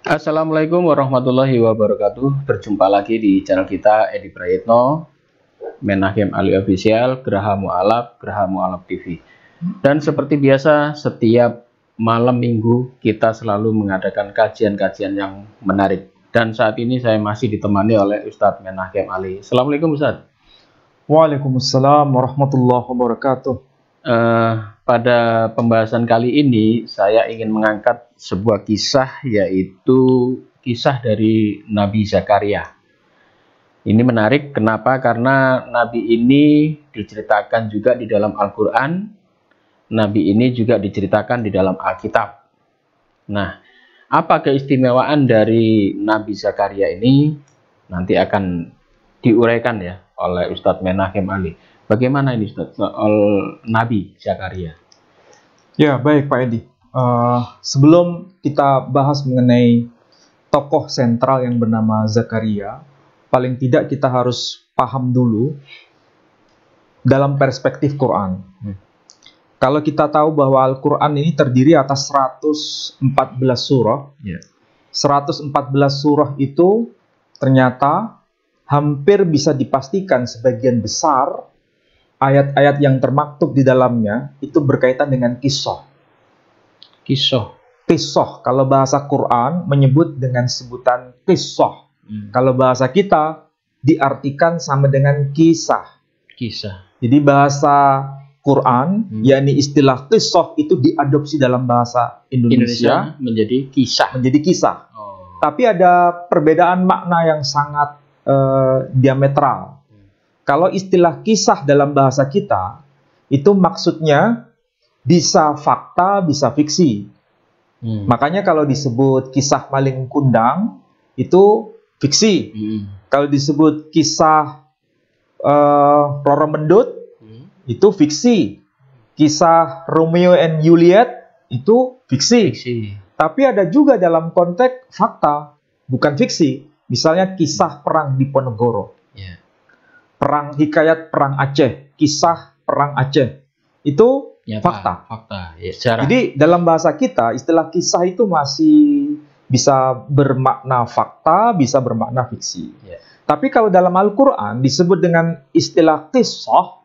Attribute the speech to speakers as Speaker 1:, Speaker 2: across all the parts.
Speaker 1: Assalamualaikum warahmatullahi wabarakatuh. Berjumpa lagi di channel kita Edi Prayitno, Menahem Ali Official, Geraha Mu'alaf TV. Dan seperti biasa, setiap malam minggu kita selalu mengadakan kajian-kajian yang menarik. Dan saat ini saya masih ditemani oleh Ustadz Menahem Ali. Assalamualaikum Ustadz.
Speaker 2: Waalaikumsalam warahmatullahi wabarakatuh.
Speaker 1: Pada pembahasan kali ini saya ingin mengangkat sebuah kisah, yaitu kisah dari Nabi Zakaria. Ini menarik, kenapa? Karena Nabi ini diceritakan juga di dalam Al-Quran, Nabi ini juga diceritakan di dalam Alkitab. Nah, apa keistimewaan dari Nabi Zakaria ini? Nanti akan diuraikan ya oleh Ustadz Menahem Ali. Bagaimana ini Ustadz soal Nabi Zakaria?
Speaker 2: Ya, baik Pak Edi. Sebelum kita bahas mengenai tokoh sentral yang bernama Zakaria, paling tidak kita harus paham dulu dalam perspektif Quran. Kalau kita tahu bahwa Al-Quran ini terdiri atas 114 surah. 114 surah itu ternyata hampir bisa dipastikan sebagian besar ayat-ayat yang termaktub di dalamnya itu berkaitan dengan kisah. Kisah. Kalau bahasa Quran menyebut dengan sebutan kisah. Kalau bahasa kita diartikan sama dengan kisah. Jadi bahasa Quran, yakni istilah kisah itu diadopsi dalam bahasa Indonesia
Speaker 1: menjadi kisah.
Speaker 2: Tapi ada perbedaan makna yang sangat diametral. Kalau istilah kisah dalam bahasa kita, itu maksudnya bisa fakta, bisa fiksi. Makanya kalau disebut kisah maling kundang, itu fiksi. Kalau disebut kisah Roro Mendut, itu fiksi. Kisah Romeo and Juliet, itu fiksi. Tapi ada juga dalam konteks fakta, bukan fiksi. Misalnya kisah perang Diponegoro. Hikayat perang Aceh, kisah perang Aceh, itu fakta. Jadi dalam bahasa kita istilah kisah itu masih bisa bermakna fakta, bisa bermakna fiksi. Tapi kalau dalam Al-Quran disebut dengan istilah kisah,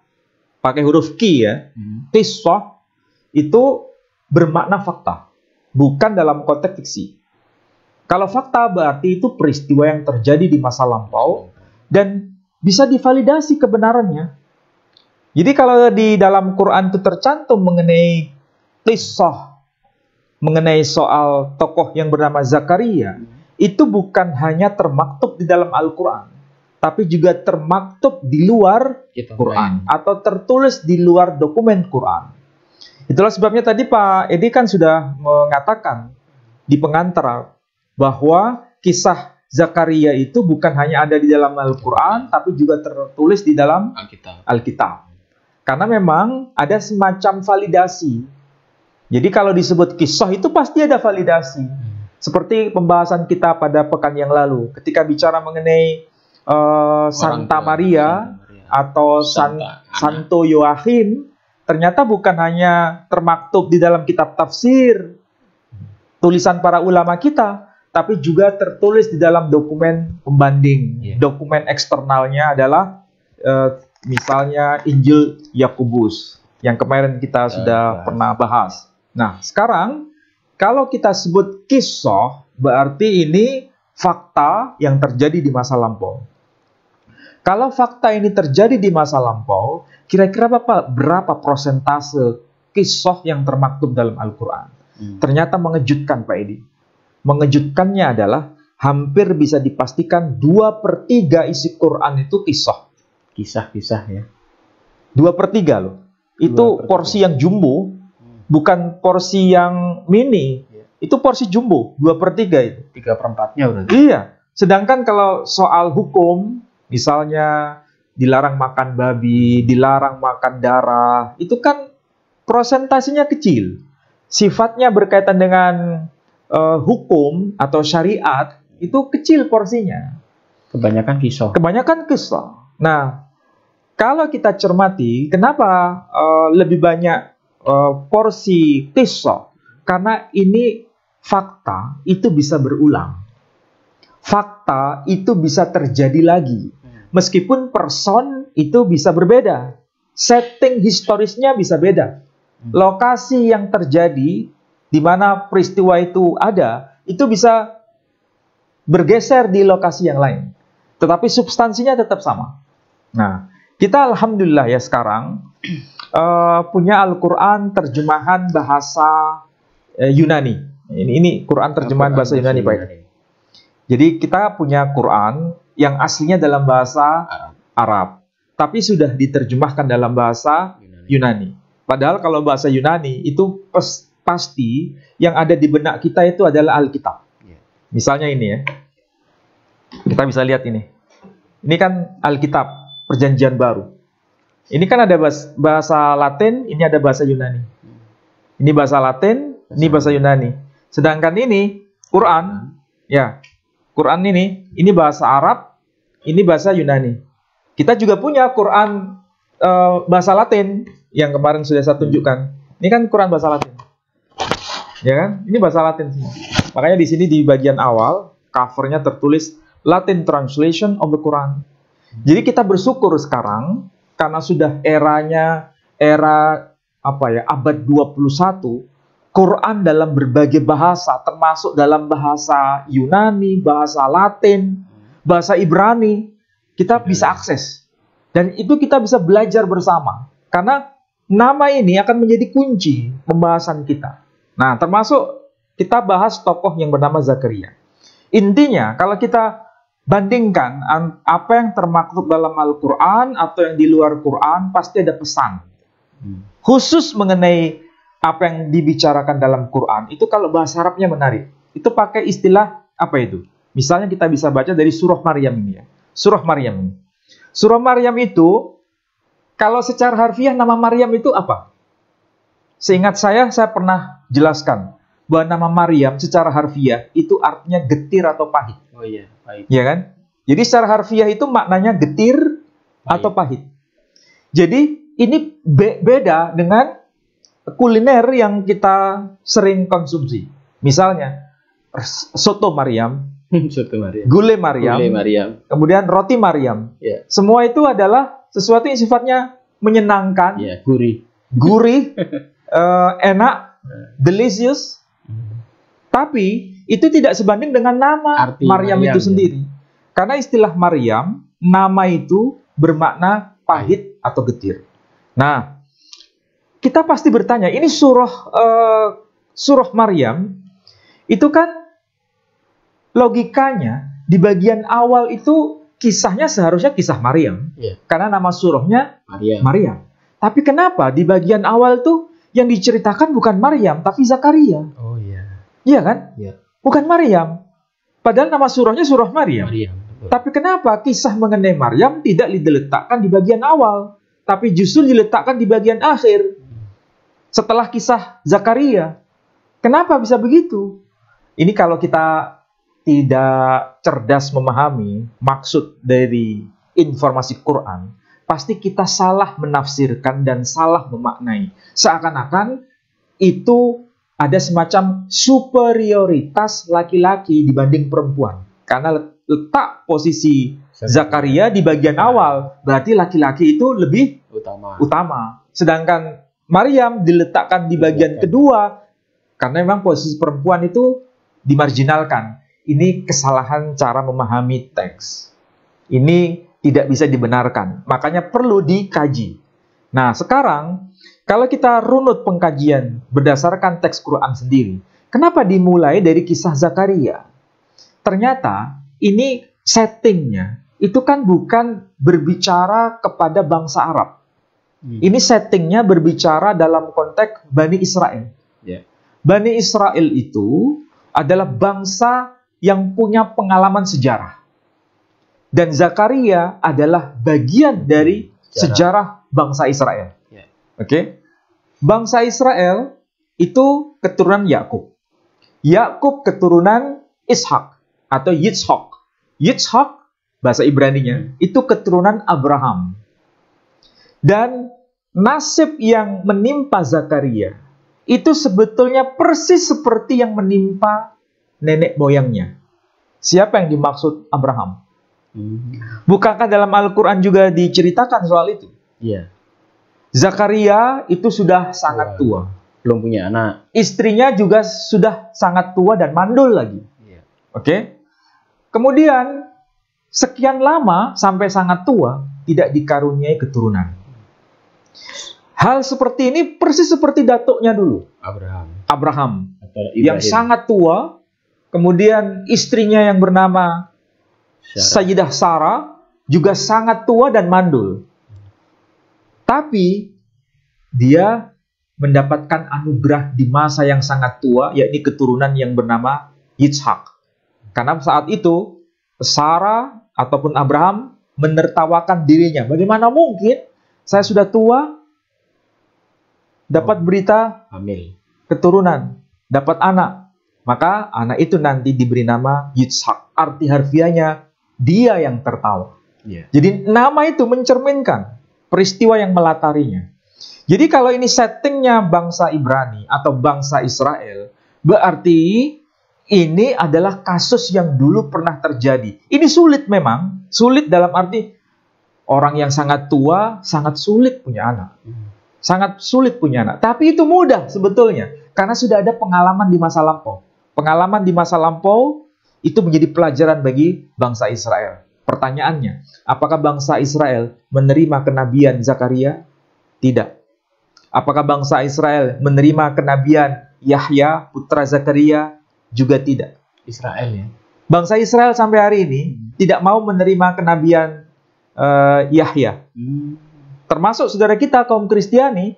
Speaker 2: pakai huruf ki ya, kisah itu bermakna fakta, bukan dalam konteks fiksi. Kalau fakta berarti itu peristiwa yang terjadi di masa lampau dan bisa divalidasi kebenarannya. Jadi kalau di dalam Quran itu tercantum mengenai kisah, mengenai soal tokoh yang bernama Zakaria, itu bukan hanya termaktub di dalam Al-Quran, tapi juga termaktub di luar Quran atau tertulis di luar dokumen Quran. Itulah sebabnya tadi Pak Edi kan sudah mengatakan di pengantar bahwa kisah Zakaria itu bukan hanya ada di dalam Al-Quran, tapi juga tertulis di dalam Alkitab. Karena memang ada semacam validasi. Jadi kalau disebut kisah itu pasti ada validasi. Seperti pembahasan kita pada pekan yang lalu. Ketika bicara mengenai Santa Maria atau Santo Yoachim, ternyata bukan hanya termaktub di dalam kitab tafsir, tulisan para ulama kita, tapi juga tertulis di dalam dokumen pembanding. Dokumen eksternalnya adalah misalnya Injil Yakobus yang kemarin kita sudah pernah bahas. Nah, sekarang kalau kita sebut kisah, berarti ini fakta yang terjadi di masa lampau. Kalau fakta ini terjadi di masa lampau, kira-kira berapa persentase kisah yang termaktub dalam Al-Quran? Ternyata mengejutkan Pak Edi. Mengejutkannya adalah hampir bisa dipastikan 2/3 isi Quran itu kisah.
Speaker 1: Kisah ya.
Speaker 2: 2/3 loh. Itu porsi yang jumbo, bukan porsi yang mini. Itu porsi jumbo, 2/3 itu.
Speaker 1: 3/4-nya berarti.
Speaker 2: Iya. Sedangkan kalau soal hukum, misalnya dilarang makan babi, dilarang makan darah, itu kan prosentasinya kecil. Sifatnya berkaitan dengan hukum atau syariat itu kecil porsinya.
Speaker 1: Kebanyakan
Speaker 2: kisah. Nah, kalau kita cermati, kenapa lebih banyak porsi kisah? Karena ini fakta itu bisa berulang. Fakta itu bisa terjadi lagi. Meskipun person itu bisa berbeda. Setting historisnya bisa beda. Lokasi yang terjadi di mana peristiwa itu ada, itu bisa bergeser di lokasi yang lain. Tetapi substansinya tetap sama. Nah, kita alhamdulillah ya sekarang punya Al-Quran terjemahan bahasa Yunani. Ini Quran terjemahan bahasa Yunani, baik. Jadi kita punya Quran yang aslinya dalam bahasa Arab, tapi sudah diterjemahkan dalam bahasa Yunani. Padahal kalau bahasa Yunani itu pasti yang ada di benak kita itu adalah Alkitab. Misalnya ini ya, kita bisa lihat ini. Ini kan Alkitab, Perjanjian Baru. Ini kan ada bahasa Latin, ini ada bahasa Yunani. Ini bahasa Latin, ini bahasa Yunani. Sedangkan ini Quran, ya, Quran ini bahasa Arab, ini bahasa Yunani. Kita juga punya Quran bahasa Latin yang kemarin sudah saya tunjukkan. Ini kan Quran bahasa Latin, ya kan? Ini bahasa Latin semua. Makanya di sini di bagian awal covernya tertulis Latin Translation of the Quran. Jadi kita bersyukur sekarang karena sudah era abad 21, Quran dalam berbagai bahasa, termasuk dalam bahasa Yunani, bahasa Latin, bahasa Ibrani, kita bisa akses. Dan itu kita bisa belajar bersama. Karena nama ini akan menjadi kunci pembahasan kita. Nah, termasuk kita bahas tokoh yang bernama Zakaria. Intinya, kalau kita bandingkan apa yang termaktub dalam Al-Quran atau yang di luar Quran, pasti ada pesan. Khusus mengenai apa yang dibicarakan dalam Quran, itu kalau bahasa Arabnya menarik. Itu pakai istilah apa itu? Misalnya kita bisa baca dari surah Maryam ini ya. Surah Maryam ini. Surah Maryam itu, kalau secara harfiah nama Maryam itu apa? Seingat saya pernah jelaskan bahwa nama Maryam secara harfiah itu artinya getir atau pahit.
Speaker 1: Oh iya, pahit.
Speaker 2: Ya kan? Jadi secara harfiah itu maknanya getir atau pahit. Jadi ini beda dengan kuliner yang kita sering konsumsi. Misalnya soto Maryam, gulai Maryam, kemudian roti Maryam.
Speaker 1: Yeah.
Speaker 2: Semua itu adalah sesuatu yang sifatnya menyenangkan, gurih, enak, delicious. Tapi itu tidak sebanding dengan nama Maryam itu sendiri. Karena istilah Maryam, nama itu bermakna pahit atau getir. Nah, kita pasti bertanya, ini surah Maryam, itu kan logikanya di bagian awal itu kisahnya seharusnya kisah Maryam. Karena nama surahnya Maryam. Tapi kenapa di bagian awal tuh yang diceritakan bukan Maryam, tapi Zakaria?
Speaker 1: Oh iya.
Speaker 2: Iya kan?
Speaker 1: Iya.
Speaker 2: Bukan Maryam. Padahal nama surahnya surah Maryam. Tapi kenapa kisah mengenai Maryam tidak diletakkan di bagian awal, tapi justru diletakkan di bagian akhir? Setelah kisah Zakaria. Kenapa bisa begitu? Ini kalau kita tidak cerdas memahami maksud dari informasi Quran, pasti kita salah menafsirkan dan salah memaknai. Seakan-akan itu ada semacam superioritas laki-laki dibanding perempuan. Karena letak posisi Zakaria di bagian awal, berarti laki-laki itu lebih utama. Sedangkan Maryam diletakkan di bagian kedua, karena memang posisi perempuan itu dimarginalkan. Ini kesalahan cara memahami teks. Ini tidak bisa dibenarkan. Makanya perlu dikaji. Nah, sekarang, kalau kita runut pengkajian berdasarkan teks Quran sendiri, kenapa dimulai dari kisah Zakaria? Ternyata, ini settingnya, itu kan bukan berbicara kepada bangsa Arab. Ini settingnya berbicara dalam konteks Bani Israel. Bani Israel itu adalah bangsa yang punya pengalaman sejarah. Dan Zakaria adalah bagian dari sejarah bangsa Israel. Oke? Bangsa Israel itu keturunan Yakub. Yakub keturunan Ishak atau Yitzhak. Yitzhak, bahasa Ibraninya, itu keturunan Abraham. Dan nasib yang menimpa Zakaria itu sebetulnya persis seperti yang menimpa nenek moyangnya. Siapa yang dimaksud Abraham? Bukankah dalam Al-Quran juga diceritakan soal itu?
Speaker 1: Iya.
Speaker 2: Zakaria itu sudah sangat tua.
Speaker 1: Belum punya anak.
Speaker 2: Istrinya juga sudah sangat tua dan mandul lagi.
Speaker 1: Iya.
Speaker 2: Oke. Kemudian, sekian lama sampai sangat tua, tidak dikaruniai keturunan. Hal seperti ini persis seperti datuknya dulu. Abraham. Yang sangat tua. Kemudian istrinya yang bernama Sayyidah Sarah juga sangat tua dan mandul. Tapi dia mendapatkan anugerah di masa yang sangat tua, yakni keturunan yang bernama Yitzhak. Karena saat itu Sarah ataupun Abraham menertawakan dirinya. Bagaimana mungkin saya sudah tua dapat berita
Speaker 1: hamil,
Speaker 2: keturunan, dapat anak. Maka anak itu nanti diberi nama Yitzhak. Arti harfiahnya dia yang tertawa. Jadi nama itu mencerminkan peristiwa yang melatarinya. Jadi kalau ini settingnya bangsa Ibrani atau bangsa Israel, berarti ini adalah kasus yang dulu pernah terjadi. Ini sulit memang. Sulit dalam arti orang yang sangat tua, sangat sulit punya anak. Sangat sulit punya anak. Tapi itu mudah sebetulnya. Karena sudah ada pengalaman di masa lampau. Pengalaman di masa lampau itu menjadi pelajaran bagi bangsa Israel. Pertanyaannya, apakah bangsa Israel menerima kenabian Zakaria? Tidak. Apakah bangsa Israel menerima kenabian Yahya, putra Zakaria? Juga tidak.
Speaker 1: Israel ya.
Speaker 2: Bangsa Israel sampai hari ini tidak mau menerima kenabian Yahya. Termasuk saudara kita kaum Kristiani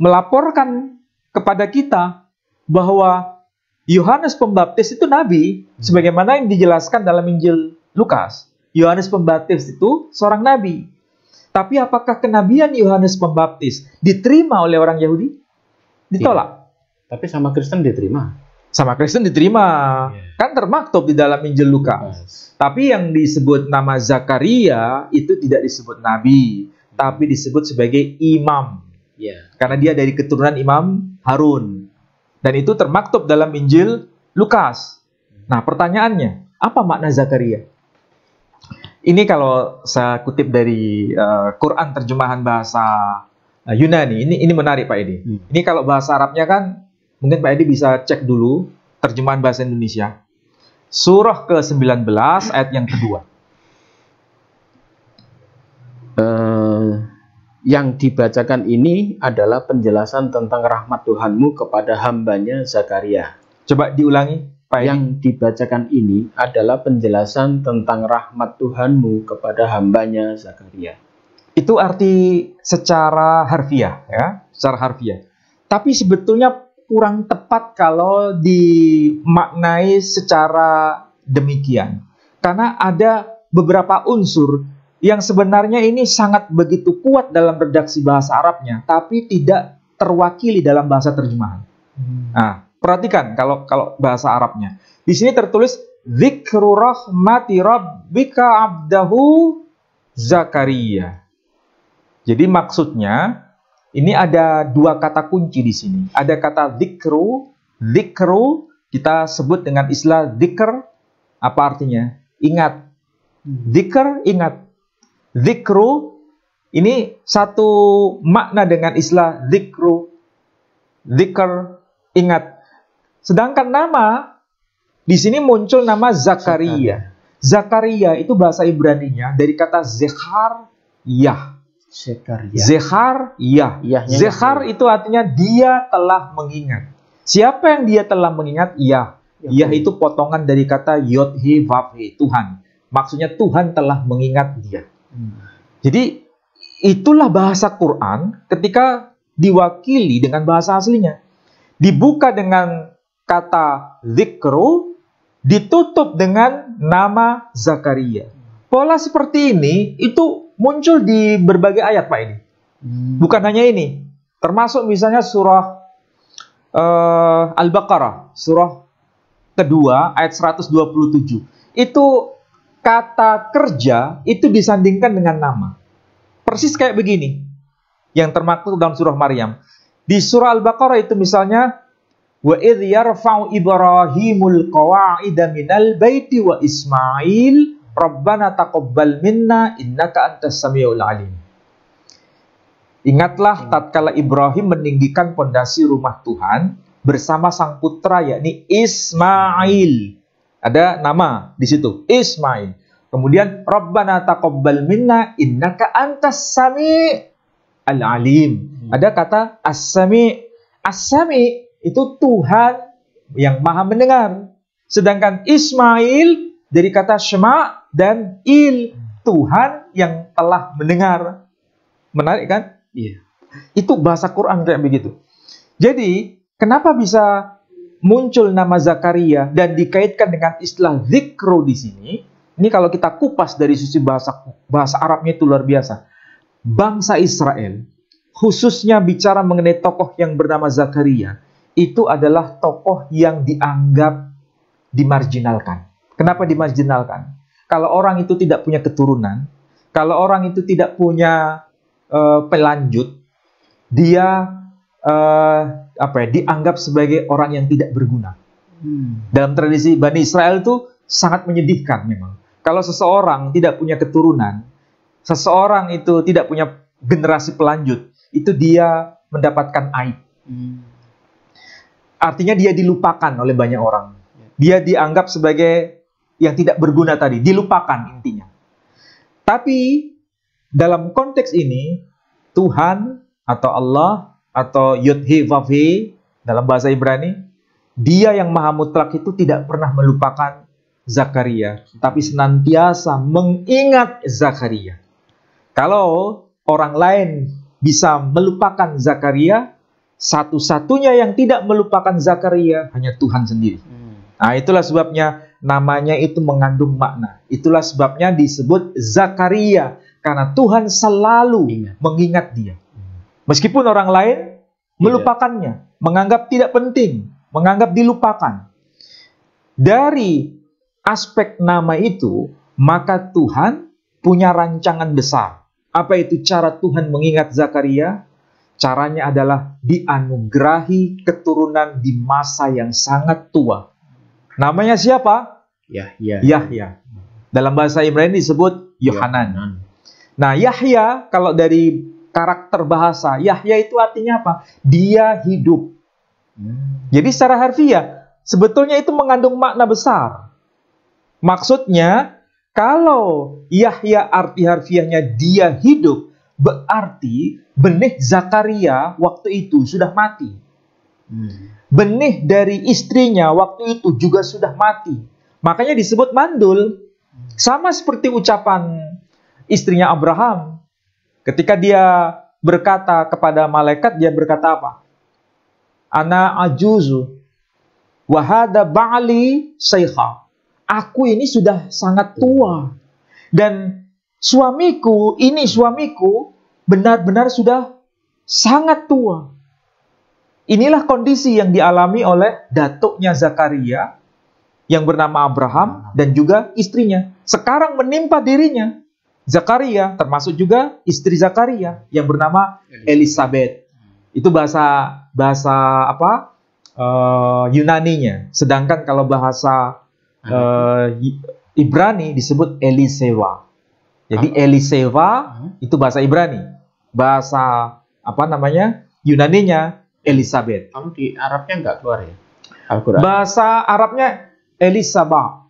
Speaker 2: melaporkan kepada kita bahwa Yohanes Pembaptis itu nabi, sebagaimana yang dijelaskan dalam Injil Lukas. Yohanes Pembaptis itu seorang nabi. Tapi apakah kenabian Yohanes Pembaptis diterima oleh orang Yahudi? Ditolak.
Speaker 1: Tapi sama Kristen diterima.
Speaker 2: Sama Kristen diterima. Kan termaktub di dalam Injil Lukas. Tapi yang disebut nama Zakaria itu tidak disebut nabi, tapi disebut sebagai imam. Karena dia dari keturunan Imam Harun. Dan itu termaktub dalam Injil Lukas. Nah, pertanyaannya, apa makna Zakaria? Ini kalau saya kutip dari Quran terjemahan bahasa Yunani. Ini menarik Pak Edi. Ini kalau bahasa Arabnya kan, mungkin Pak Edi bisa cek dulu terjemahan bahasa Indonesia. Surah ke-19 ayat yang kedua.
Speaker 1: Yang dibacakan ini adalah penjelasan tentang rahmat Tuhanmu kepada hambanya Zakaria.
Speaker 2: Coba diulangi, Pak Edi.
Speaker 1: Yang dibacakan ini adalah penjelasan tentang rahmat Tuhanmu kepada hambanya Zakaria.
Speaker 2: Itu arti secara harfiah, ya, secara harfiah. Tapi sebetulnya kurang tepat kalau dimaknai secara demikian. Karena ada beberapa unsur yang sebenarnya ini sangat begitu kuat dalam redaksi bahasa Arabnya, tapi tidak terwakili dalam bahasa terjemahan. Nah, perhatikan kalau bahasa Arabnya. Di sini tertulis Dzikru rahmati rabbika abdahu Zakaria. Jadi maksudnya ini ada dua kata kunci di sini. Ada kata dzikru, kita sebut dengan istilah dzikr. Apa artinya? Ingat. Dzikr, ingat. Dzikru, ini satu makna dengan istilah dzikru. Dzikr, ingat. Sedangkan nama, di sini muncul nama Zakaria. Zakaria itu bahasa Ibraninya dari kata Zechar, Yah. Zechar, Yah. Zechar itu artinya dia telah mengingat. Siapa yang dia telah mengingat? Yah. Yah itu potongan dari kata Yod-He, Vav-He, Tuhan. Maksudnya Tuhan telah mengingat dia. Jadi itulah bahasa Quran ketika diwakili dengan bahasa aslinya. Dibuka dengan kata zikru, ditutup dengan nama Zakaria. Pola seperti ini itu muncul di berbagai ayat Pak ini. Bukan hanya ini. Termasuk misalnya surah Al-Baqarah, surah kedua ayat 127. Itu kata kerja itu disandingkan dengan nama. Persis kayak begini. Yang termaktub dalam surah Maryam. Di surah Al-Baqarah itu misalnya, wa idh yarfa'u Ibrahimul qawa'ida minal baiti wa Ismail Rabbana taqabbal minna innaka antas samiul alim. Ingatlah tatkala Ibrahim meninggikan pondasi rumah Tuhan bersama sang putra yakni Ismail. Ada nama di situ, Ismail. Kemudian Rabbana taqabbal minna innaka antas samiul alim. Ada kata as-sami. As-sami itu Tuhan yang maha mendengar. Sedangkan Ismail dari kata syama dan il, Tuhan yang telah mendengar. Menarik kan?
Speaker 1: Iya.
Speaker 2: Itu bahasa Quran kayak begitu. Jadi, kenapa bisa muncul nama Zakaria dan dikaitkan dengan istilah zikru di sini? Ini kalau kita kupas dari sisi bahasa Arabnya itu luar biasa. Bangsa Israel, khususnya bicara mengenai tokoh yang bernama Zakaria, itu adalah tokoh yang dianggap dimarginalkan. Kenapa dimarginalkan? Kalau orang itu tidak punya keturunan, kalau orang itu tidak punya pelanjut, dia dianggap sebagai orang yang tidak berguna. Dalam tradisi Bani Israel itu sangat menyedihkan memang. Kalau seseorang tidak punya keturunan, seseorang itu tidak punya generasi pelanjut, itu dia mendapatkan aib. Artinya dia dilupakan oleh banyak orang. Dia dianggap sebagai yang tidak berguna tadi, dilupakan intinya. Tapi dalam konteks ini, Tuhan atau Allah atau Yud-He-Vav-He dalam bahasa Ibrani, dia yang maha mutlak itu tidak pernah melupakan Zakaria, tapi senantiasa mengingat Zakaria. Kalau orang lain bisa melupakan Zakaria, satu-satunya yang tidak melupakan Zakaria hanya Tuhan sendiri. Nah, itulah sebabnya namanya itu mengandung makna. Itulah sebabnya disebut Zakaria, karena Tuhan selalu mengingat dia. Meskipun orang lain melupakannya, menganggap tidak penting, menganggap dilupakan. Dari aspek nama itu, maka Tuhan punya rancangan besar. Apa itu cara Tuhan mengingat Zakaria? Caranya adalah dianugerahi keturunan di masa yang sangat tua. Namanya siapa? Yahya. Dalam bahasa Ibrani disebut Yohanan. Nah, Yahya kalau dari karakter bahasa, Yahya itu artinya apa? Dia hidup. Jadi secara harfiah, sebetulnya itu mengandung makna besar. Maksudnya, kalau Yahya arti harfiahnya dia hidup, berarti benih Zakaria waktu itu sudah mati. Benih dari istrinya waktu itu juga sudah mati. Makanya disebut mandul. Sama seperti ucapan istrinya Abraham. Ketika dia berkata kepada malaikat, dia berkata apa? Ana ajuzu wahada ba'li shaykha. Aku ini sudah sangat tua. Dan suamiku benar-benar sudah sangat tua. Inilah kondisi yang dialami oleh datuknya Zakaria yang bernama Abraham dan juga istrinya. Sekarang menimpa dirinya. Zakaria termasuk juga istri Zakaria yang bernama Elisabeth. Itu bahasa Yunaninya. Sedangkan kalau bahasa Ibrani disebut Eliseva. Jadi Eliseva itu bahasa Ibrani. Bahasa Yunaninya Elisabeth.
Speaker 1: Kamu di Arabnya nggak keluar ya? Al-Quran.
Speaker 2: Bahasa Arabnya Elisaba.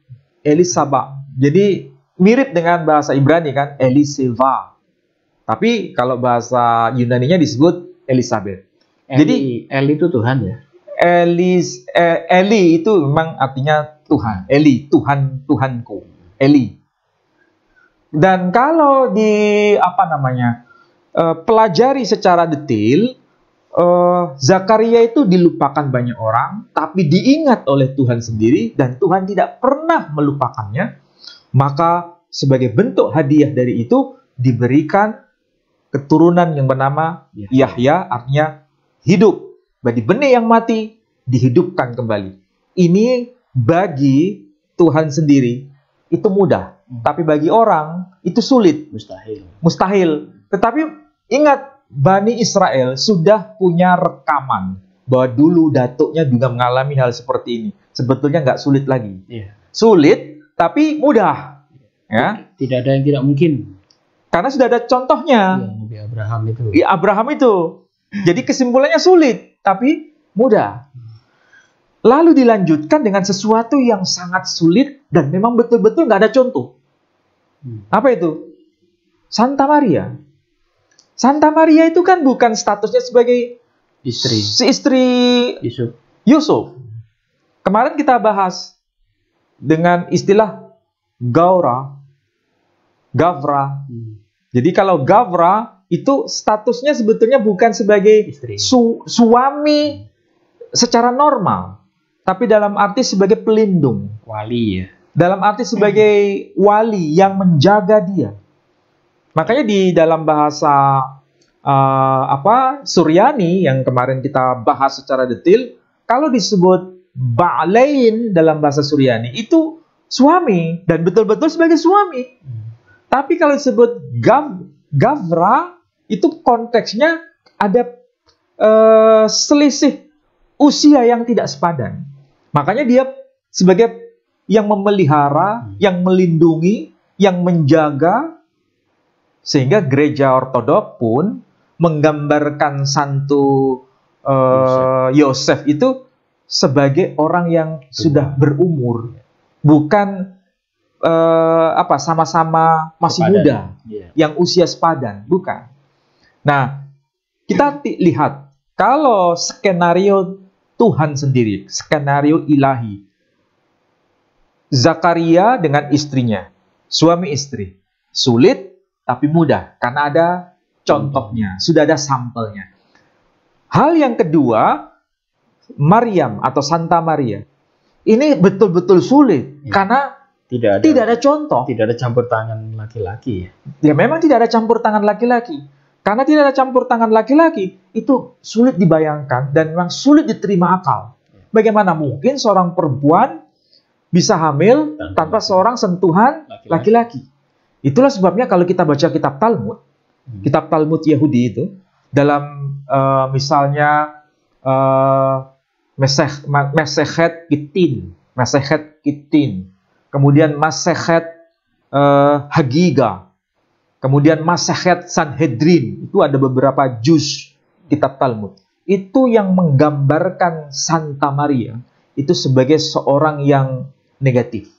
Speaker 2: Jadi mirip dengan bahasa Ibrani kan, Eliseva. Tapi kalau bahasa Yunaninya disebut Elisabeth. Jadi
Speaker 1: Eli itu Tuhan ya?
Speaker 2: Eli itu memang artinya Tuhan. Eli, Tuhanku. Eli. Dan kalau pelajari secara detail, Zakaria itu dilupakan banyak orang, tapi diingat oleh Tuhan sendiri, dan Tuhan tidak pernah melupakannya. Maka sebagai bentuk hadiah dari itu, diberikan keturunan yang bernama Yahya, artinya hidup. Bagi benih yang mati, dihidupkan kembali. Ini bagi Tuhan sendiri, itu mudah. Tapi bagi orang, itu sulit.
Speaker 1: Mustahil.
Speaker 2: Tetapi ingat, Bani Israel sudah punya rekaman bahwa dulu datuknya juga mengalami hal seperti ini. Sebetulnya nggak sulit lagi. Sulit, tapi mudah. Ya.
Speaker 1: Tidak ada yang tidak mungkin.
Speaker 2: Karena sudah ada contohnya.
Speaker 1: Nabi Abraham itu.
Speaker 2: Abraham itu. Jadi kesimpulannya sulit, tapi mudah. Lalu dilanjutkan dengan sesuatu yang sangat sulit dan memang betul-betul nggak ada contoh. Apa itu? Santa Maria. Santa Maria itu kan bukan statusnya sebagai istri Yusuf. Kemarin kita bahas dengan istilah Gavra. Jadi kalau Gavra itu statusnya sebetulnya bukan sebagai suami secara normal, tapi dalam arti sebagai pelindung.
Speaker 1: Wali ya.
Speaker 2: Dalam arti sebagai wali yang menjaga dia. Makanya di dalam bahasa Suryani yang kemarin kita bahas secara detail, kalau disebut Ba'lain dalam bahasa Suryani itu suami dan betul-betul sebagai suami. Tapi kalau disebut Gavra itu konteksnya ada selisih usia yang tidak sepadan. Makanya dia sebagai yang memelihara, yang melindungi, yang menjaga. Sehingga gereja ortodok pun menggambarkan Santo Yosef itu sebagai orang yang sudah berumur, bukan sama-sama masih muda, yang usia sepadan, bukan. Nah, kita lihat kalau skenario Tuhan sendiri, skenario ilahi, Zakaria dengan istrinya, suami istri, sulit tapi mudah, karena ada contohnya, sudah ada sampelnya. Hal yang kedua, Maryam atau Santa Maria. Ini betul-betul sulit, karena tidak ada contoh.
Speaker 1: Tidak ada campur tangan laki-laki.
Speaker 2: Ya memang tidak ada campur tangan laki-laki. Karena tidak ada campur tangan laki-laki, itu sulit dibayangkan dan memang sulit diterima akal. Bagaimana mungkin seorang perempuan bisa hamil tanpa seorang sentuhan laki-laki? Itulah sebabnya kalau kita baca kitab Talmud Yahudi itu, dalam misalnya Mesechet Kitin, kemudian Masechet Hagiga, kemudian Masechet Sanhedrin, itu ada beberapa juz kitab Talmud. Itu yang menggambarkan Santa Maria itu sebagai seorang yang negatif.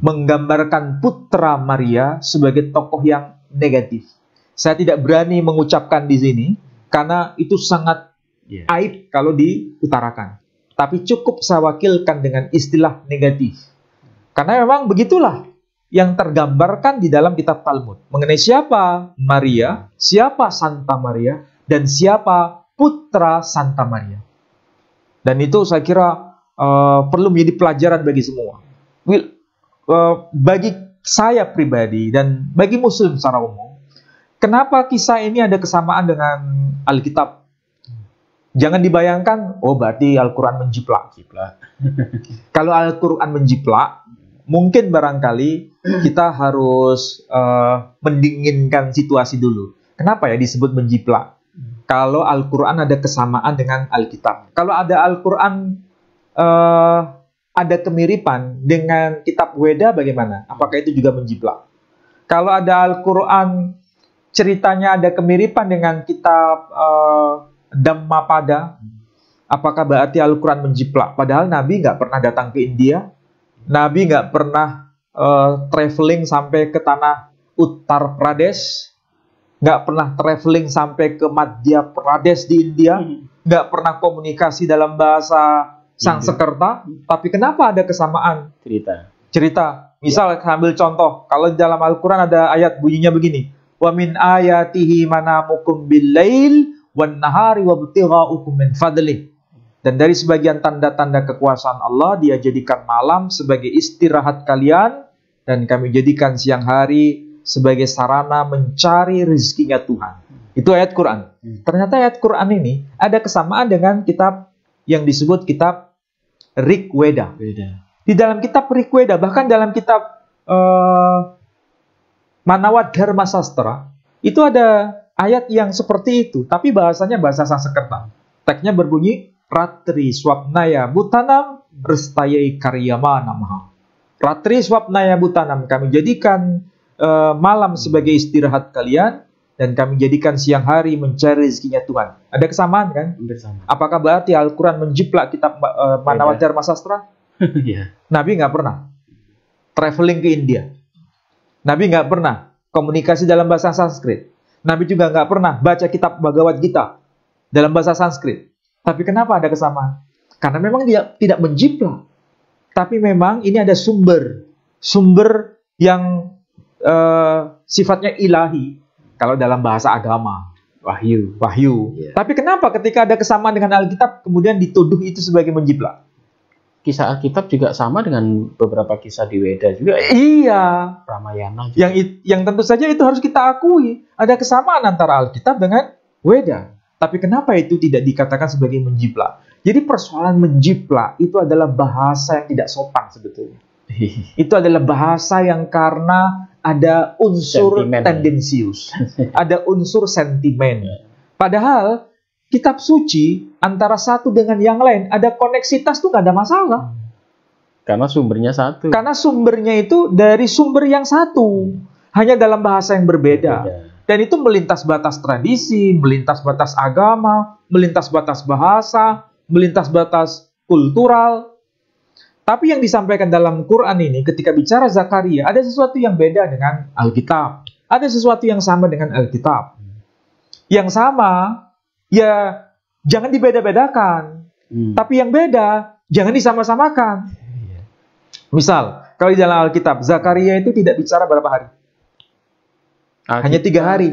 Speaker 2: Menggambarkan putra Maria sebagai tokoh yang negatif. Saya tidak berani mengucapkan di sini karena itu sangat aib kalau diutarakan. Tapi cukup saya wakilkan dengan istilah negatif. Karena memang begitulah yang tergambarkan di dalam kitab Talmud. Mengenai siapa Maria, siapa Santa Maria, dan siapa putra Santa Maria. Dan itu saya kira perlu menjadi pelajaran bagi semua. Bagi saya pribadi dan bagi muslim secara umum, kenapa kisah ini ada kesamaan dengan Alkitab? Jangan dibayangkan, oh berarti Al-Quran menjiplak. Kalau Al-Quran menjiplak, mungkin barangkali kita harus mendinginkan situasi dulu. Kenapa ya disebut menjiplak? Kalau Al-Quran ada kesamaan dengan Alkitab. Kalau ada Al-Quran ada kemiripan dengan kitab Weda, bagaimana? Apakah itu juga menjiplak? Kalau ada Al-Quran ceritanya ada kemiripan dengan kitab Dhammapada, apakah berarti Al-Quran menjiplak? Padahal Nabi nggak pernah datang ke India, Nabi nggak pernah traveling sampai ke tanah Uttar Pradesh, nggak pernah traveling sampai ke Madhya Pradesh di India, nggak pernah komunikasi dalam bahasa Sanskerta, tapi kenapa ada kesamaan cerita? Misal ambil contoh, kalau di dalam Al-Quran ada ayat bunyinya begini, wa min ayatihi manamukum bil-lail wan nahari wabtigha'ukum min fadlih. Dan dari sebagian tanda-tanda kekuasaan Allah, Dia jadikan malam sebagai istirahat kalian, dan kami jadikan siang hari sebagai sarana mencari rezekinya Tuhan. Itu ayat Quran. Ternyata ayat Quran ini ada kesamaan dengan kitab yang disebut kitab Rig Weda. Di dalam kitab Rig Weda, bahkan dalam kitab Manawat Dharma Sastra, itu ada ayat yang seperti itu, tapi bahasanya bahasa Sanskerta. Teksnya berbunyi, Ratri swapnaya butanam restayai karyama namaha. Ratri swapnaya butanam, kami jadikan malam sebagai istirahat kalian, dan kami jadikan siang hari mencari rezekinya Tuhan. Ada kesamaan kan? Bersama. Apakah berarti Al-Quran menjiplak kitab Manawajar Masastra?
Speaker 1: Yeah.
Speaker 2: Nabi nggak pernah traveling ke India. Nabi nggak pernah komunikasi dalam bahasa Sanskrit. Nabi juga nggak pernah baca kitab Bhagavad Gita dalam bahasa Sanskrit. Tapi kenapa ada kesamaan? Karena memang dia tidak menjiplak. Tapi memang ini ada sumber yang sifatnya ilahi. Kalau dalam bahasa agama, wahyu. Yeah. Tapi kenapa ketika ada kesamaan dengan Alkitab, kemudian dituduh itu sebagai menjiplak?
Speaker 1: Kisah Alkitab juga sama dengan beberapa kisah di Weda juga.
Speaker 2: Iya.
Speaker 1: Ramayana juga.
Speaker 2: Yang tentu saja itu harus kita akui. Ada kesamaan antara Alkitab dengan Weda. Tapi kenapa itu tidak dikatakan sebagai menjiplak? Jadi persoalan menjiplak itu adalah bahasa yang tidak sopan sebetulnya. Itu adalah bahasa yang karena ada unsur sentimen, tendensius, ada unsur sentimen. Padahal kitab suci antara satu dengan yang lain ada koneksitas tuh nggak ada masalah.
Speaker 1: Karena sumbernya satu.
Speaker 2: Karena sumbernya itu dari sumber yang satu, hanya dalam bahasa yang berbeda. Dan itu melintas batas tradisi, melintas batas agama, melintas batas bahasa, melintas batas kultural. Tapi yang disampaikan dalam Quran ini ketika bicara Zakaria, ada sesuatu yang beda dengan Alkitab. Ada sesuatu yang sama dengan Alkitab. Yang sama, ya jangan dibeda-bedakan. Tapi yang beda, jangan disama-samakan. Misal, kalau di dalam Alkitab, Zakaria itu tidak bicara berapa hari? Hanya 3 hari.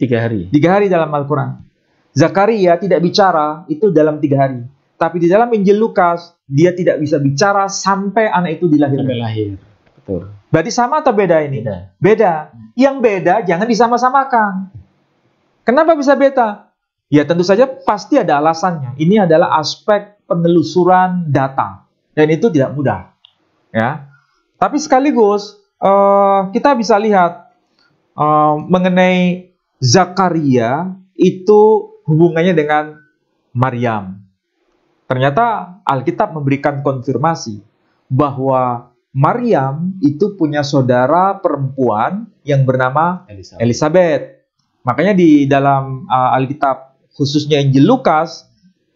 Speaker 1: 3 hari.
Speaker 2: 3 hari dalam Al-Quran. Zakaria tidak bicara itu dalam 3 hari. Tapi di dalam Injil Lukas, dia tidak bisa bicara sampai anak itu dilahirkan.
Speaker 1: Sampai lahir. Betul.
Speaker 2: Berarti sama atau beda ini? Beda. Yang beda jangan disama-samakan. Kenapa bisa beda? Ya tentu saja pasti ada alasannya. Ini adalah aspek penelusuran data. Dan itu tidak mudah. Ya. Tapi sekaligus kita bisa lihat mengenai Zakaria itu hubungannya dengan Maryam. Ternyata Alkitab memberikan konfirmasi bahwa Maryam itu punya saudara perempuan yang bernama Elizabeth. Makanya di dalam Alkitab, khususnya Injil Lukas,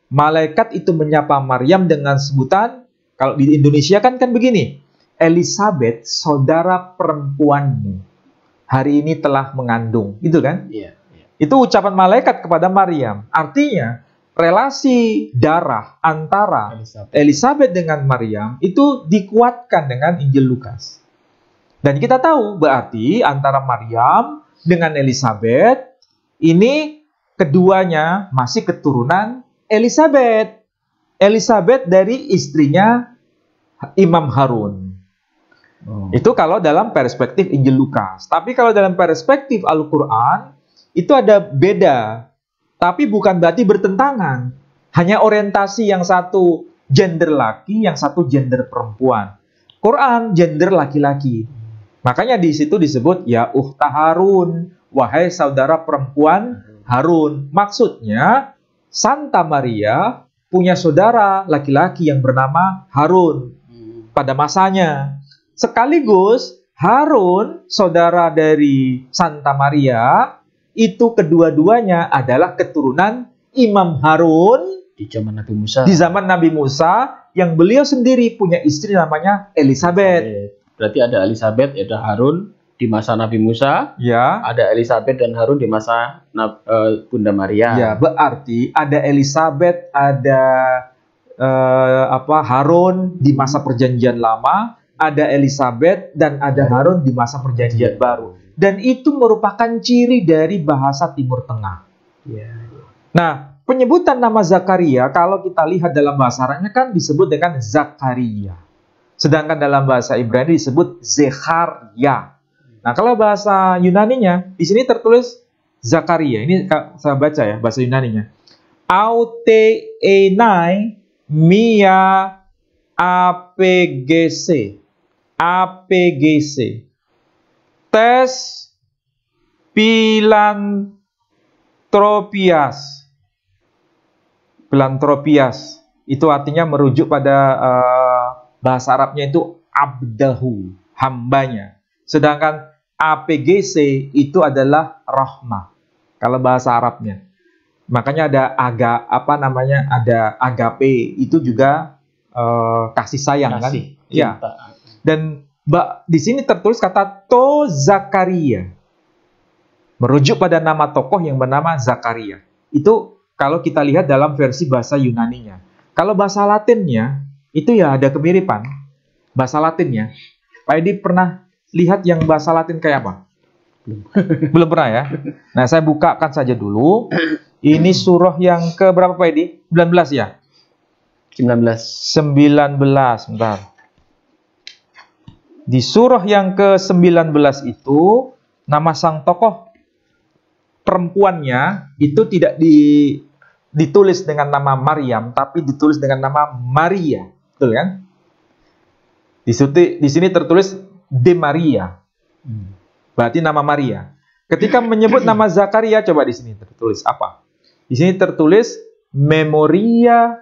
Speaker 2: malaikat itu menyapa Maryam dengan sebutan, kalau di Indonesia kan begini, Elizabeth, saudara perempuanmu, hari ini telah mengandung. Gitu kan?
Speaker 1: Iya.
Speaker 2: Itu ucapan malaikat kepada Maryam. Artinya, relasi darah antara Elizabeth dengan Maryam itu dikuatkan dengan Injil Lukas. Dan kita tahu berarti antara Maryam dengan Elizabeth ini keduanya masih keturunan Elizabeth. Elizabeth dari istrinya Imam Harun. Itu kalau dalam perspektif Injil Lukas. Tapi kalau dalam perspektif Al-Quran itu ada beda. Tapi bukan berarti bertentangan. Hanya orientasi yang satu gender laki, yang satu gender perempuan. Quran gender laki-laki. Makanya di situ disebut ya ukhta Harun, wahai saudara perempuan Harun. Maksudnya Santa Maria punya saudara laki-laki yang bernama Harun pada masanya. Sekaligus Harun, saudara dari Santa Maria, itu kedua-duanya adalah keturunan Imam Harun
Speaker 1: di zaman Nabi Musa.
Speaker 2: Di zaman Nabi Musa, yang beliau sendiri punya istri namanya Elizabeth.
Speaker 1: Berarti ada Elizabeth, ada Harun di masa Nabi Musa.
Speaker 2: Ya.
Speaker 1: Ada Elizabeth dan Harun di masa Bunda Maria.
Speaker 2: Ya, berarti ada Elizabeth, ada Harun di masa Perjanjian Lama, ada Elizabeth dan ada Harun di masa Perjanjian Baru. Dan itu merupakan ciri dari bahasa Timur Tengah. Nah, penyebutan nama Zakaria, kalau kita lihat dalam bahasa Arabnya kan disebut dengan Zakaria. Sedangkan dalam bahasa Ibrani disebut Zechariah. Nah, kalau bahasa Yunaninya, di sini tertulis Zakaria. Ini saya baca ya, bahasa Yunaninya. Aute enai mia apgc. APGC. Tes pilan Philanthropias. Philanthropias itu artinya merujuk pada bahasa Arabnya itu abdahu, hambanya. Sedangkan APGC itu adalah rahmah kalau bahasa Arabnya. Makanya ada agape, itu juga kasih sayang, kasih, kan? Ya. Dan di sini tertulis kata To Zakaria, merujuk pada nama tokoh yang bernama Zakaria. Itu kalau kita lihat dalam versi bahasa Yunaninya. Kalau bahasa Latinnya itu ya ada kemiripan. Bahasa Latinnya, Pak Edi pernah lihat yang bahasa Latin kayak apa? Belum pernah ya? Nah, saya bukakan saja dulu. Ini surah yang ke berapa Pak Edi? 19 ya? 19. Bentar. Di surah yang ke-19 itu, nama sang tokoh perempuannya itu tidak ditulis dengan nama Maryam, tapi ditulis dengan nama Maria. Betul kan? Di sini tertulis De Maria. Berarti nama Maria. Ketika menyebut nama Zakaria, coba di sini tertulis apa? Di sini tertulis Memoria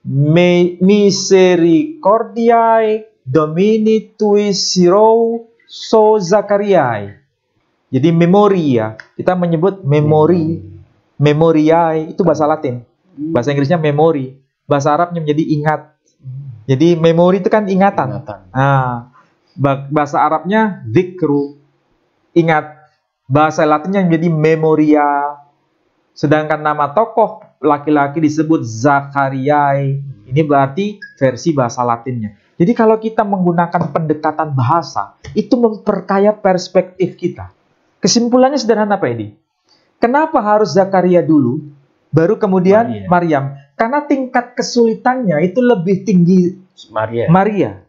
Speaker 2: Misericordiae Domini tui siro so Zakariae. Jadi memoria, kita menyebut memoriae itu bahasa Latin. Bahasa Inggrisnya memory. Bahasa Arabnya menjadi ingat. Jadi memori itu kan ingatan. Nah, bahasa Arabnya dzikru, ingat. Bahasa Latinnya menjadi memoria. Sedangkan nama tokoh laki-laki disebut Zakariae. Ini berarti versi bahasa Latinnya. Jadi kalau kita menggunakan pendekatan bahasa, itu memperkaya perspektif kita. Kesimpulannya sederhana Pak Edi. Kenapa harus Zakaria dulu, baru kemudian Maryam? Karena tingkat kesulitannya itu lebih tinggi Maria.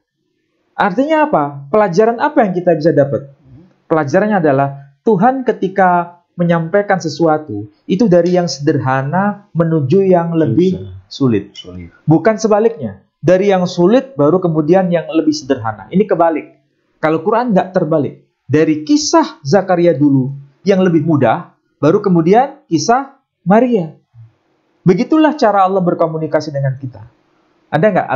Speaker 2: Artinya apa? Pelajaran apa yang kita bisa dapat? Pelajarannya adalah Tuhan ketika menyampaikan sesuatu, itu dari yang sederhana menuju yang lebih sulit. Bukan sebaliknya. Dari yang sulit baru kemudian yang lebih sederhana. Ini kebalik. Kalau Quran nggak terbalik. Dari kisah Zakaria dulu yang lebih mudah, baru kemudian kisah Maria. Begitulah cara Allah berkomunikasi dengan kita. Ada nggak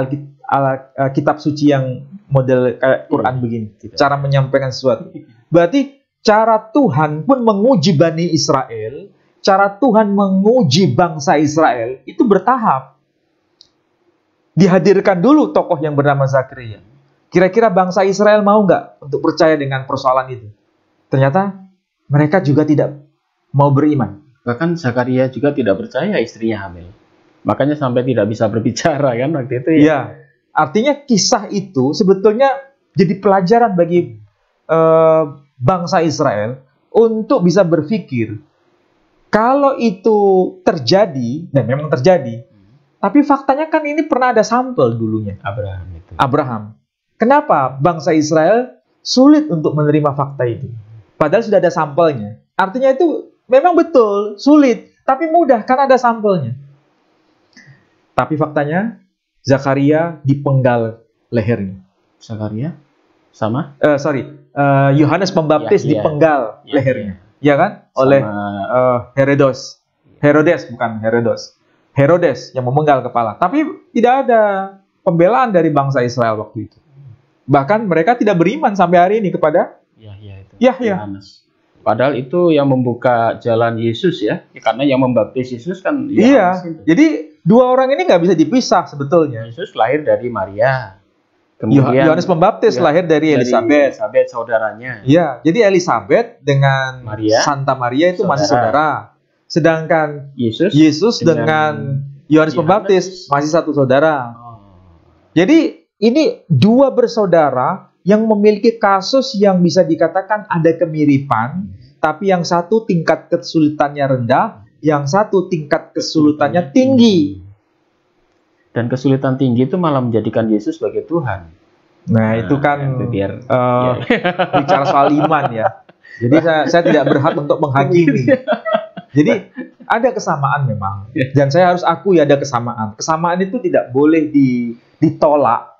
Speaker 2: kitab suci yang model kayak Quran begini? Cara menyampaikan sesuatu. Berarti cara Tuhan pun menguji Bani Israel, cara Tuhan menguji bangsa Israel, itu bertahap. Dihadirkan dulu tokoh yang bernama Zakaria. Kira-kira bangsa Israel mau nggak untuk percaya dengan persoalan itu? Ternyata mereka juga tidak mau beriman.
Speaker 1: Bahkan Zakaria juga tidak percaya istrinya hamil. Makanya sampai tidak bisa berbicara kan waktu itu ya.
Speaker 2: Ya, artinya kisah itu sebetulnya jadi pelajaran bagi bangsa Israel untuk bisa berpikir kalau itu terjadi, dan memang terjadi, tapi faktanya kan ini pernah ada sampel dulunya. Abraham. Kenapa bangsa Israel sulit untuk menerima fakta itu? Padahal sudah ada sampelnya. Artinya itu memang betul, sulit, tapi mudah karena ada sampelnya. Tapi faktanya Zakaria dipenggal lehernya.
Speaker 1: Zakaria sama?
Speaker 2: Yohanes Pembaptis dipenggal lehernya. Ya kan? Oleh Herodes yang memenggal kepala. Tapi tidak ada pembelaan dari bangsa Israel waktu itu. Bahkan mereka tidak beriman sampai hari ini kepada Yahya.
Speaker 1: Padahal itu yang membuka jalan Yesus ya. Karena yang membaptis Yesus kan
Speaker 2: Yohanes. Jadi dua orang ini nggak bisa dipisah sebetulnya.
Speaker 1: Yesus lahir dari Maria. Kemudian
Speaker 2: Yohanes Pembaptis lahir dari Elizabeth
Speaker 1: saudaranya.
Speaker 2: Iya, jadi Elizabeth dengan Santa Maria itu masih saudara. Sedangkan Yesus dengan Yohanes Pembaptis masih satu saudara. Jadi ini dua bersaudara yang memiliki kasus yang bisa dikatakan ada kemiripan, tapi yang satu tingkat kesulitannya rendah, yang satu tingkat kesulitannya tinggi.
Speaker 1: Dan kesulitan tinggi itu malah menjadikan Yesus sebagai Tuhan.
Speaker 2: Nah, itu kan bicara soal iman ya. Jadi saya tidak berhak untuk menghakimi. Jadi ada kesamaan memang. Dan saya harus akui ada kesamaan. Kesamaan itu tidak boleh ditolak.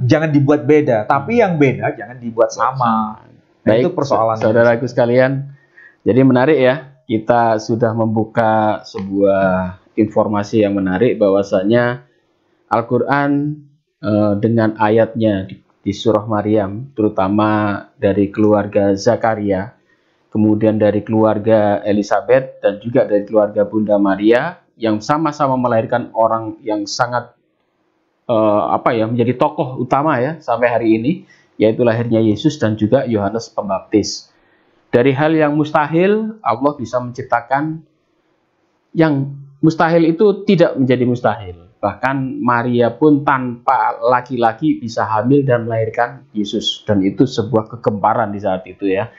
Speaker 2: Jangan dibuat beda. Tapi yang beda jangan dibuat sama.
Speaker 1: Baik,
Speaker 2: itu persoalan.
Speaker 1: Saudaraku sekalian. Jadi menarik ya. kita sudah membuka sebuah informasi yang menarik bahwasanya Al-Quran dengan ayatnya di surah Maryam, terutama dari keluarga Zakaria, kemudian dari keluarga Elizabeth, dan juga dari keluarga Bunda Maria, yang sama-sama melahirkan orang yang sangat menjadi tokoh utama ya sampai hari ini, yaitu lahirnya Yesus dan juga Yohanes Pembaptis. Dari hal yang mustahil, Allah bisa menciptakan yang mustahil itu tidak menjadi mustahil. Bahkan Maria pun tanpa laki-laki bisa hamil dan melahirkan Yesus. Dan itu sebuah kegemparan di saat itu ya.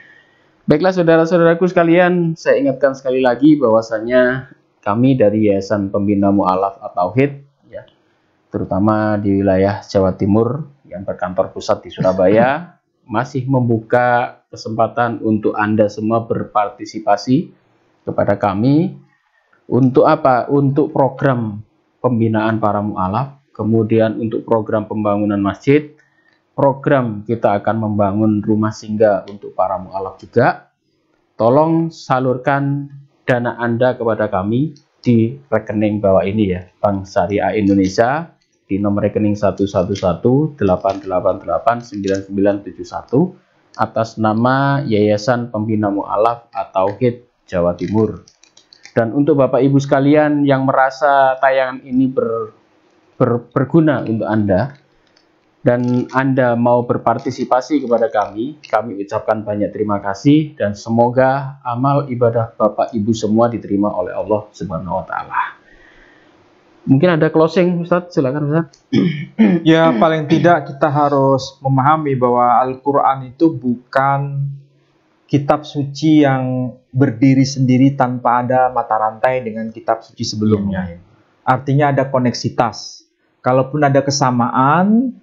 Speaker 1: Baiklah saudara-saudaraku sekalian, saya ingatkan sekali lagi bahwasanya kami dari Yayasan Pembina Mu'alaf At-Tauhid, ya, terutama di wilayah Jawa Timur yang berkantor pusat di Surabaya, masih membuka kesempatan untuk Anda semua berpartisipasi kepada kami. Untuk apa? Untuk program pembinaan para mu'alaf, kemudian untuk program pembangunan masjid, program kita akan membangun rumah singgah untuk para mu'alaf juga. Tolong salurkan dana Anda kepada kami di rekening bawah ini ya, Bank Syariah Indonesia, di nomor rekening 11188889971 atas nama Yayasan Pembina Mu'alaf At-Tauhid Jawa Timur. Dan untuk Bapak Ibu sekalian yang merasa tayangan ini berguna untuk Anda, dan Anda mau berpartisipasi kepada kami ucapkan banyak terima kasih, dan semoga amal ibadah Bapak Ibu semua diterima oleh Allah Subhanahu wa Ta'ala. Mungkin ada closing, Ustadz, silakan Ustadz.
Speaker 2: Ya, paling tidak kita harus memahami bahwa Al-Quran itu bukan kitab suci yang berdiri sendiri tanpa ada mata rantai dengan kitab suci sebelumnya. Artinya ada koneksitas. Kalaupun ada kesamaan,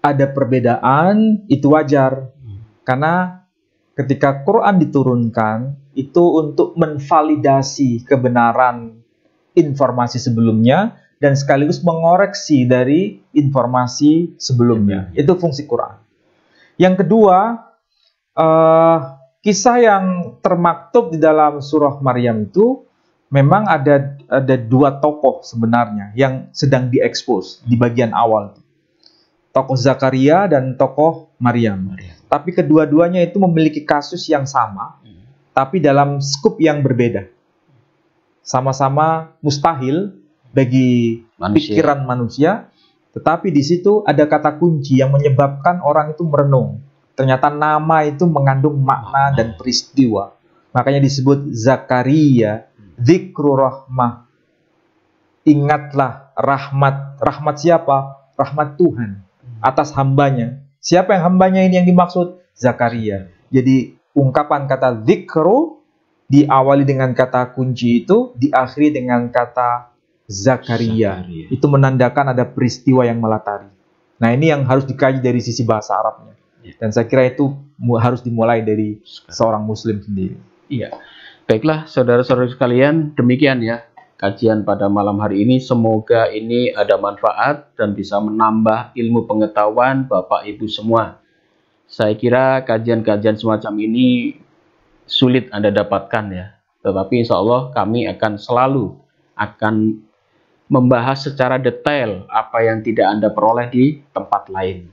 Speaker 2: ada perbedaan, itu wajar. Karena ketika Quran diturunkan, itu untuk menvalidasi kebenaran informasi sebelumnya, dan sekaligus mengoreksi dari informasi sebelumnya. Itu fungsi Quran. Yang kedua, kisah yang termaktub di dalam surah Maryam itu memang ada dua tokoh sebenarnya yang sedang diekspos di bagian awal. Tokoh Zakaria dan tokoh Maryam. Tapi kedua-duanya itu memiliki kasus yang sama, tapi dalam skup yang berbeda. Sama-sama mustahil bagi pikiran manusia, tetapi di situ ada kata kunci yang menyebabkan orang itu merenung. Ternyata nama itu mengandung makna dan peristiwa. Makanya disebut Zakaria, dzikru rahmah. Ingatlah rahmat. Rahmat siapa? Rahmat Tuhan atas hambanya. Siapa yang hambanya ini yang dimaksud? Zakaria. Jadi ungkapan kata dzikru diawali dengan kata kunci itu, diakhiri dengan kata Zakaria. Itu menandakan ada peristiwa yang melatari. Nah, ini yang harus dikaji dari sisi bahasa Arabnya. Dan saya kira itu harus dimulai dari seorang muslim sendiri.
Speaker 1: Iya. Baiklah saudara-saudara sekalian, demikian ya kajian pada malam hari ini. Semoga ini ada manfaat dan bisa menambah ilmu pengetahuan Bapak Ibu semua. Saya kira kajian-kajian semacam ini sulit Anda dapatkan ya. Tetapi insya Allah kami akan selalu membahas secara detail apa yang tidak Anda peroleh di tempat lain.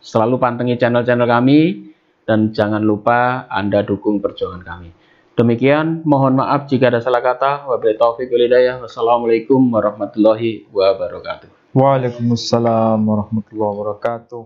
Speaker 1: Selalu pantengin channel-channel kami, dan jangan lupa Anda dukung perjuangan kami. Demikian, mohon maaf jika ada salah kata. Wabillahi taufiq wal hidayah. Wassalamualaikum warahmatullahi wabarakatuh.
Speaker 2: Waalaikumsalam warahmatullahi wabarakatuh.